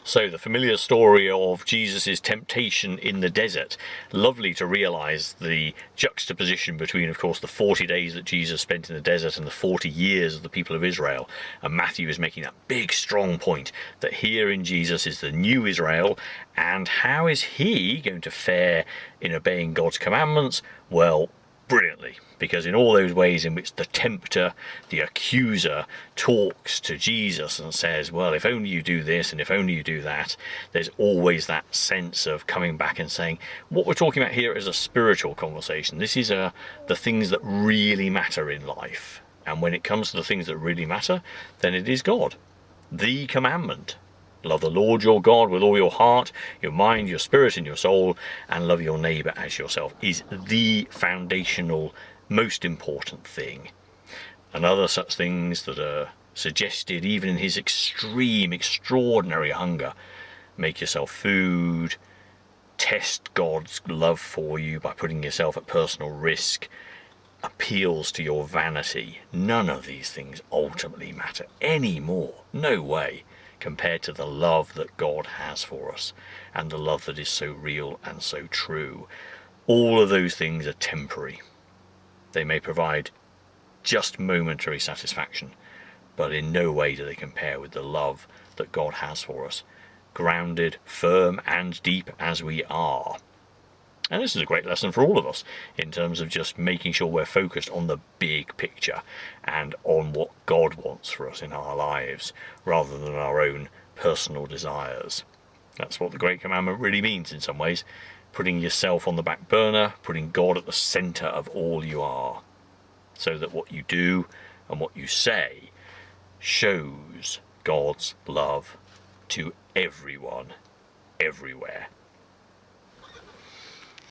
So the familiar story of Jesus' temptation in the desert. Lovely to realise the juxtaposition between, of course, the 40 days that Jesus spent in the desert and the 40 years of the people of Israel. And Matthew is making that big, strong point that here in Jesus is the new Israel. And how is he going to fare in obeying God's commandments? Well, brilliantly, because in all those ways in which the tempter, the accuser, talks to Jesus and says, well, if only you do this and if only you do that, there's always that sense of coming back and saying, what we're talking about here is a spiritual conversation. This is the things that really matter in life. And when it comes to the things that really matter, then it is God, the commandment. Love the Lord your God with all your heart, your mind, your spirit, and your soul, and love your neighbour as yourself is the foundational, most important thing. And other such things that are suggested even in his extreme, extraordinary hunger. Make yourself food, test God's love for you by putting yourself at personal risk, appeals to your vanity. None of these things ultimately matter anymore. No way. Compared to the love that God has for us and the love that is so real and so true. All of those things are temporary. They may provide just momentary satisfaction, but in no way do they compare with the love that God has for us, grounded, firm and deep as we are. And this is a great lesson for all of us in terms of just making sure we're focused on the big picture and on what God wants for us in our lives rather than our own personal desires. That's what the Great Commandment really means in some ways. Putting yourself on the back burner, putting God at the centre of all you are, so that what you do and what you say shows God's love to everyone, everywhere.